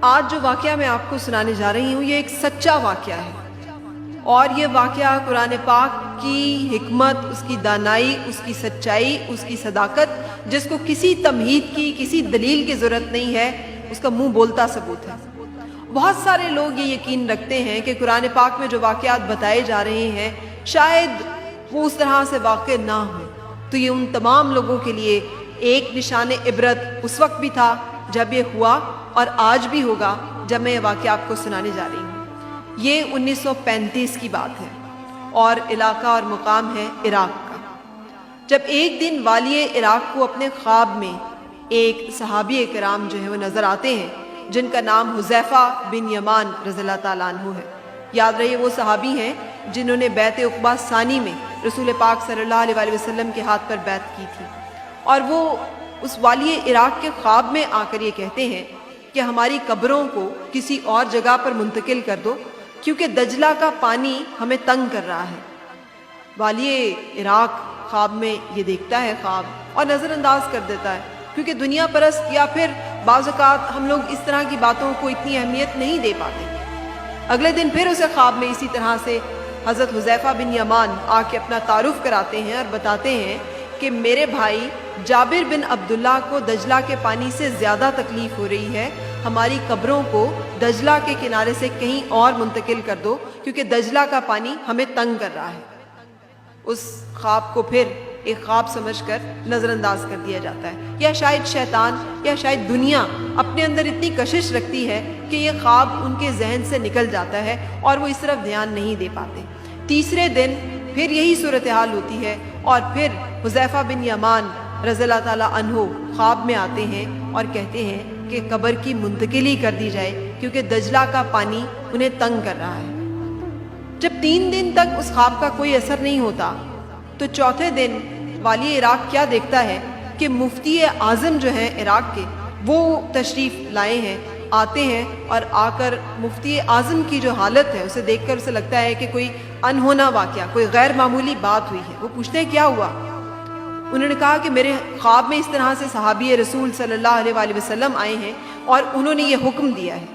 آج جو واقعہ میں آپ کو سنانے جا رہی ہوں یہ ایک سچا واقعہ ہے، اور یہ واقعہ قرآن پاک کی حکمت، اس کی دانائی، اس کی سچائی، اس کی صداقت، جس کو کسی تمہید کی، کسی دلیل کی ضرورت نہیں ہے، اس کا منہ بولتا ثبوت ہے۔ بہت سارے لوگ یہ یقین رکھتے ہیں کہ قرآن پاک میں جو واقعات بتائے جا رہے ہیں شاید وہ اس طرح سے واقع نہ ہوں، تو یہ ان تمام لوگوں کے لیے ایک نشان عبرت اس وقت بھی تھا جب یہ ہوا، اور آج بھی ہوگا جب میں یہ واقعہ آپ کو سنانے جا رہی ہوں۔ یہ 1935 کی بات ہے اور علاقہ اور مقام ہے عراق کا۔ جب ایک دن والی عراق کو اپنے خواب میں ایک صحابی کرام جو ہے وہ نظر آتے ہیں، جن کا نام حذیفہ بن یمان رضی اللہ تعالیٰ عنہ ہے۔ یاد رہیے وہ صحابی ہیں جنہوں نے بیعت عقبہ ثانی میں رسول پاک صلی اللہ علیہ وسلم کے ہاتھ پر بیعت کی تھی، اور وہ اس والی عراق کے خواب میں آ کر یہ کہتے ہیں کہ ہماری قبروں کو کسی اور جگہ پر منتقل کر دو، کیونکہ دجلہ کا پانی ہمیں تنگ کر رہا ہے۔ والی عراق خواب میں یہ دیکھتا ہے خواب اور نظر انداز کر دیتا ہے، کیونکہ دنیا پرست یا پھر بعض اوقات ہم لوگ اس طرح کی باتوں کو اتنی اہمیت نہیں دے پاتے۔ اگلے دن پھر اسے خواب میں اسی طرح سے حضرت حذیفہ بن یمان آ کے اپنا تعارف کراتے ہیں اور بتاتے ہیں کہ میرے بھائی جابر بن عبداللہ کو دجلہ کے پانی سے زیادہ تکلیف ہو رہی ہے، ہماری قبروں کو دجلہ کے کنارے سے کہیں اور منتقل کر دو، کیونکہ دجلہ کا پانی ہمیں تنگ کر رہا ہے۔ اس خواب کو پھر ایک خواب سمجھ کر نظر انداز کر دیا جاتا ہے، یا شاید شیطان یا شاید دنیا اپنے اندر اتنی کشش رکھتی ہے کہ یہ خواب ان کے ذہن سے نکل جاتا ہے اور وہ اس طرف دھیان نہیں دے پاتے۔ تیسرے دن پھر یہی صورتحال ہوتی ہے، اور پھر حذیفہ بن یمان رضی اللہ تعالیٰ عنہ خواب میں آتے ہیں اور کہتے ہیں کہ قبر کی منتقلی کر دی جائے، کیونکہ دجلہ کا پانی انہیں تنگ کر رہا ہے۔ جب 3 دن تک اس خواب کا کوئی اثر نہیں ہوتا تو چوتھے دن والی عراق کیا دیکھتا ہے کہ مفتی اعظم جو ہیں عراق کے، وہ تشریف لائے ہیں، آتے ہیں، اور آ کر مفتی اعظم کی جو حالت ہے اسے دیکھ کر اسے لگتا ہے کہ کوئی انہونا واقعہ، کوئی غیر معمولی بات ہوئی ہے۔ وہ پوچھتے ہیں کیا ہوا؟ انہوں نے کہا کہ میرے خواب میں اس طرح سے صحابی رسول صلی اللہ علیہ وآلہ وسلم آئے ہیں اور انہوں نے یہ حکم دیا ہے۔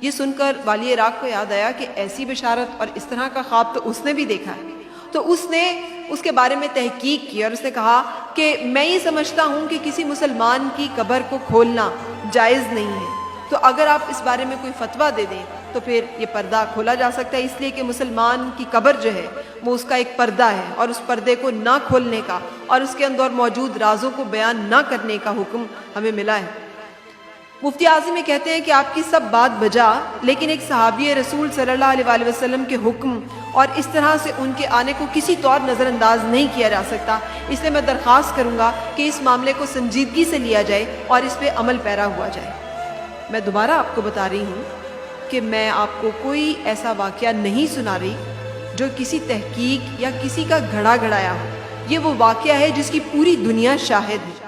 یہ سن کر والی عراق کو یاد آیا کہ ایسی بشارت اور اس طرح کا خواب تو اس نے بھی دیکھا ہے، تو اس نے اس کے بارے میں تحقیق کی اور اس نے کہا کہ میں یہ سمجھتا ہوں کہ کسی مسلمان کی قبر کو کھولنا جائز نہیں ہے، تو اگر آپ اس بارے میں کوئی فتویٰ دے دیں تو پھر یہ پردہ کھولا جا سکتا ہے، اس لیے کہ مسلمان کی قبر جو ہے وہ اس کا ایک پردہ ہے، اور اس پردے کو نہ کھولنے کا اور اس کے اندر موجود رازوں کو بیان نہ کرنے کا حکم ہمیں ملا ہے۔ مفتی اعظم یہ کہتے ہیں کہ آپ کی سب بات بجا، لیکن ایک صحابی رسول صلی اللہ علیہ وآلہ وسلم کے حکم اور اس طرح سے ان کے آنے کو کسی طور نظر انداز نہیں کیا جا سکتا، اس لیے میں درخواست کروں گا کہ اس معاملے کو سنجیدگی سے لیا جائے اور اس پہ عمل پیرا ہوا جائے۔ میں دوبارہ آپ کو بتا رہی ہوں کہ میں آپ کو کوئی ایسا واقعہ نہیں سنا رہی جو کسی تحقیق یا کسی کا گھڑا گھڑایا ہو، یہ وہ واقعہ ہے جس کی پوری دنیا شاہد ہے۔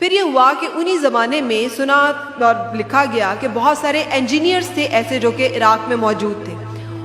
پھر یہ ہوا کہ انہی زمانے میں سنا اور لکھا گیا کہ بہت سارے انجینئرز تھے ایسے جو کہ عراق میں موجود تھے،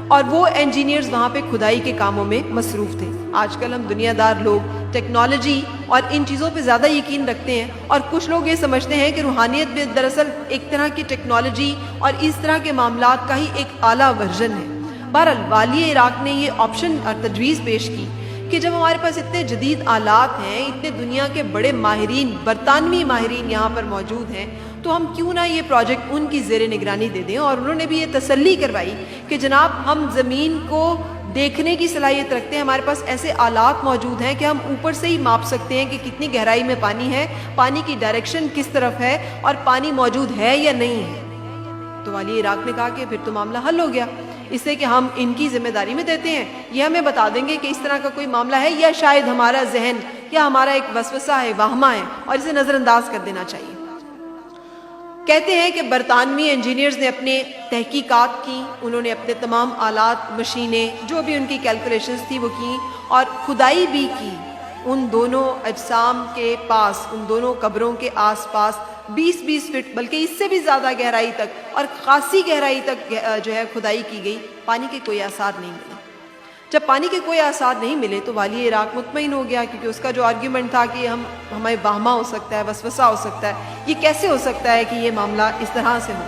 اور وہ انجینئرز وہاں پہ کھدائی کے کاموں میں مصروف تھے۔ آج کل ہم دنیا دار لوگ ٹیکنالوجی اور ان چیزوں پہ زیادہ یقین رکھتے ہیں، اور کچھ لوگ یہ سمجھتے ہیں کہ روحانیت بھی دراصل ایک طرح کی ٹیکنالوجی اور اس طرح کے معاملات کا ہی ایک اعلیٰ ورژن ہے۔ بہرحال والی عراق نے یہ آپشن اور تجویز پیش کی کہ جب ہمارے پاس اتنے جدید آلات ہیں، اتنے دنیا کے بڑے ماہرین، برطانوی ماہرین یہاں پر موجود ہیں، تو ہم کیوں نہ یہ پروجیکٹ ان کی زیر نگرانی دے دیں۔ اور انہوں نے بھی یہ تسلی کروائی کہ جناب ہم زمین کو دیکھنے کی صلاحیت رکھتے ہیں، ہمارے پاس ایسے آلات موجود ہیں کہ ہم اوپر سے ہی ماپ سکتے ہیں کہ کتنی گہرائی میں پانی ہے، پانی کی ڈائریکشن کس طرف ہے، اور پانی موجود ہے یا نہیں ہے۔ تو والی عراق نے کہا کہ پھر تو معاملہ حل ہو گیا، اس سے کہ ہم ان کی ذمہ داری میں دیتے ہیں، یہ ہمیں بتا دیں گے کہ اس طرح کا کوئی معاملہ ہے، یا شاید ہمارا ذہن یا ہمارا ایک وسوسہ ہے، وہمہ ہے، اور اسے نظر انداز کر دینا چاہیے۔ کہتے ہیں کہ برطانوی انجینئرز نے اپنے تحقیقات کی، انہوں نے اپنے تمام آلات، مشینیں، جو بھی ان کی کیلکولیشنز تھی وہ کی، اور کھدائی بھی کی ان دونوں اجسام کے پاس، ان دونوں قبروں کے آس پاس 20-20 فٹ بلکہ اس سے بھی زیادہ گہرائی تک اور خاصی گہرائی تک جو ہے کھدائی کی گئی، پانی کے کوئی آثار نہیں ملے۔ جب پانی کے کوئی آثار نہیں ملے تو والی عراق مطمئن ہو گیا، کیونکہ اس کا جو آرگیومنٹ تھا کہ ہمیں واہمہ ہو سکتا ہے، وسوسہ ہو سکتا ہے، یہ کیسے ہو سکتا ہے کہ یہ معاملہ اس طرح سے ہو،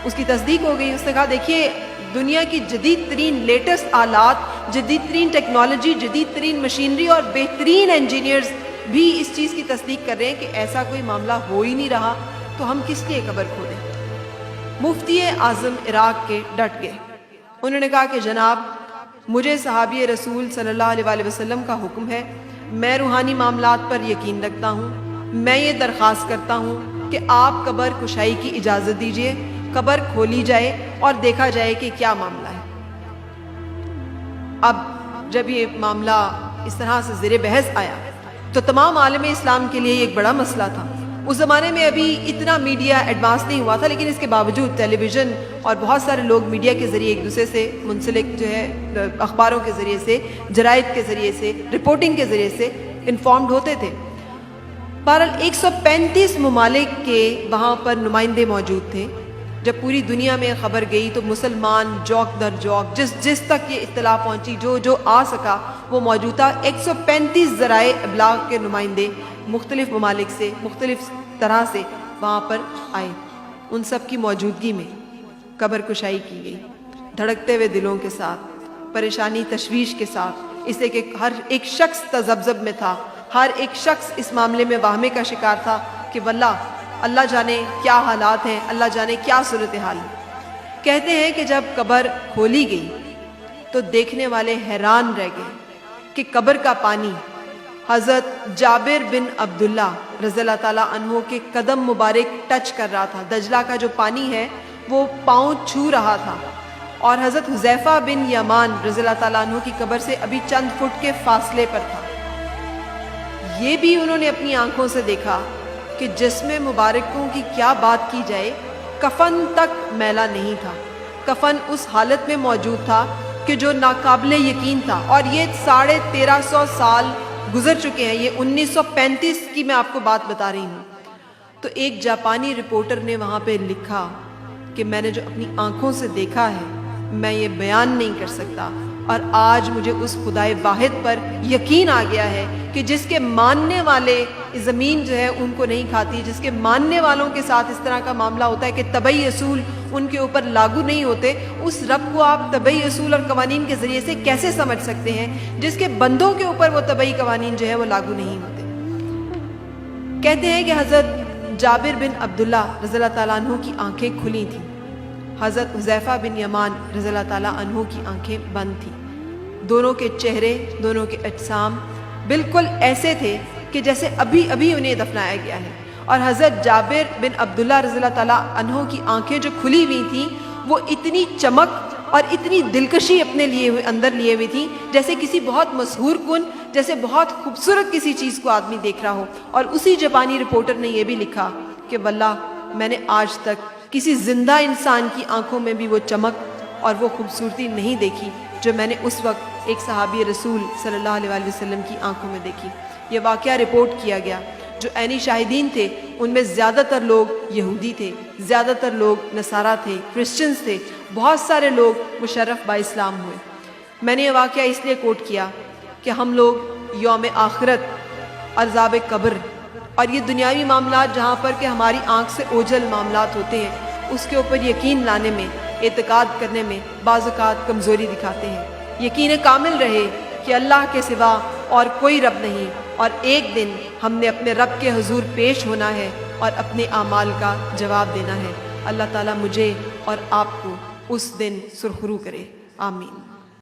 اس کی تصدیق ہو گئی۔ اس نے کہا دیکھیے دنیا کی جدید ترین لیٹسٹ آلات، جدید ترین ٹیکنالوجی، جدید ترین مشینری اور بہترین انجینئرز بھی اس چیز کی تصدیق کر رہے ہیں کہ ایسا کوئی معاملہ ہو ہی نہیں رہا، تو ہم کس لیے قبر کھودیں۔ مفتی اعظم عراق کے ڈٹ گئے، انہوں نے کہا کہ جناب مجھے صحابی رسول صلی اللہ علیہ وآلہ وسلم کا حکم ہے، میں روحانی معاملات پر یقین رکھتا ہوں، میں یہ درخواست کرتا ہوں کہ آپ قبر کشائی کی اجازت دیجئے، قبر کھولی جائے اور دیکھا جائے کہ کیا معاملہ ہے۔ اب جب یہ معاملہ اس طرح سے زیر بحث آیا تو تمام عالم اسلام کے لیے ایک بڑا مسئلہ تھا۔ اس زمانے میں ابھی اتنا میڈیا ایڈوانس نہیں ہوا تھا، لیکن اس کے باوجود ٹیلی ویژن اور بہت سارے لوگ میڈیا کے ذریعے ایک دوسرے سے منسلک جو ہے اخباروں کے ذریعے سے، جرائد کے ذریعے سے، رپورٹنگ کے ذریعے سے انفارمڈ ہوتے تھے۔ بہرحال 135 ممالک کے وہاں پر نمائندے موجود تھے۔ جب پوری دنیا میں خبر گئی تو مسلمان جوک در جوک، جس تک یہ اطلاع پہنچی، جو آ سکا وہ موجود تھا۔ 135 ذرائع ابلاغ کے نمائندے مختلف ممالک سے، مختلف طرح سے وہاں پر آئے۔ ان سب کی موجودگی میں قبر کشائی کی گئی، دھڑکتے ہوئے دلوں کے ساتھ، پریشانی تشویش کے ساتھ، اس لیے کہ ہر ایک شخص تذبذب میں تھا، ہر ایک شخص اس معاملے میں واہمے کا شکار تھا کہ واللہ اللہ جانے کیا حالات ہیں، اللہ جانے کیا صورتحال ہے۔ کہتے ہیں کہ جب قبر کھولی گئی تو دیکھنے والے حیران رہ گئے کہ قبر کا پانی حضرت جابر بن عبداللہ رضی اللہ تعالیٰ عنہ کے قدم مبارک ٹچ کر رہا تھا۔ دجلہ کا جو پانی ہے وہ پاؤں چھو رہا تھا، اور حضرت حذیفہ بن یمان رضی اللہ تعالیٰ عنہ کی قبر سے ابھی چند فٹ کے فاصلے پر تھا۔ یہ بھی انہوں نے اپنی آنکھوں سے دیکھا کہ جسم مبارکوں کی کیا بات کی جائے، کفن تک میلا نہیں تھا، کفن اس حالت میں موجود تھا کہ جو ناقابل یقین تھا۔ اور یہ 1350 سال گزر چکے ہیں، یہ 1935 کی میں آپ کو بات بتا رہی ہوں۔ تو ایک جاپانی رپورٹر نے وہاں پہ لکھا کہ میں نے جو اپنی آنکھوں سے دیکھا ہے میں یہ بیان نہیں کر سکتا، اور آج مجھے اس خدائے واحد پر یقین آ گیا ہے کہ جس کے ماننے والے زمین جو ہے ان کو نہیں کھاتی، جس کے ماننے والوں کے ساتھ اس طرح کا معاملہ ہوتا ہے کہ طبعی اصول ان کے اوپر لاگو نہیں ہوتے، اس رب کو آپ طبعی اصول اور قوانین کے ذریعے سے کیسے سمجھ سکتے ہیں جس کے بندوں کے اوپر وہ طبعی قوانین جو ہے وہ لاگو نہیں ہوتے۔ کہتے ہیں کہ حضرت جابر بن عبداللہ رضی اللہ تعالیٰ عنہ کی آنکھیں کھلی تھیں، حضرت حذیفہ بن یمان رضی اللہ تعالیٰ عنہ کی آنکھیں بند تھیں۔ دونوں کے چہرے، دونوں کے اجسام بالکل ایسے تھے کہ جیسے ابھی انہیں دفنایا گیا ہے۔ اور حضرت جابر بن عبداللہ رضی اللہ تعالیٰ عنہ کی آنکھیں جو کھلی ہوئی تھیں وہ اتنی چمک اور اتنی دلکشی اپنے اندر لیے ہوئی تھیں جیسے کسی بہت مسحور کن، جیسے بہت خوبصورت کسی چیز کو آدمی دیکھ رہا ہو۔ اور اسی جاپانی رپورٹر نے یہ بھی لکھا کہ واللہ میں نے آج تک کسی زندہ انسان کی آنکھوں میں بھی وہ چمک اور وہ خوبصورتی نہیں دیکھی جو میں نے اس وقت ایک صحابی رسول صلی اللہ علیہ وآلہ وسلم کی آنکھوں میں دیکھی۔ یہ واقعہ رپورٹ کیا گیا۔ جو عینی شاہدین تھے ان میں زیادہ تر لوگ یہودی تھے، زیادہ تر لوگ نصارہ تھے، کرسچنز تھے، بہت سارے لوگ مشرف با اسلام ہوئے۔ میں نے یہ واقعہ اس لیے کوٹ کیا کہ ہم لوگ یوم آخرت، عذاب قبر اور یہ دنیاوی معاملات جہاں پر کہ ہماری آنکھ سے اوجھل معاملات ہوتے ہیں اس کے اوپر یقین لانے میں، اعتقاد کرنے میں بعض اوقات کمزوری دکھاتے ہیں۔ یقین کامل رہے کہ اللہ کے سوا اور کوئی رب نہیں، اور ایک دن ہم نے اپنے رب کے حضور پیش ہونا ہے اور اپنے اعمال کا جواب دینا ہے۔ اللہ تعالیٰ مجھے اور آپ کو اس دن سرخرو کرے، آمین۔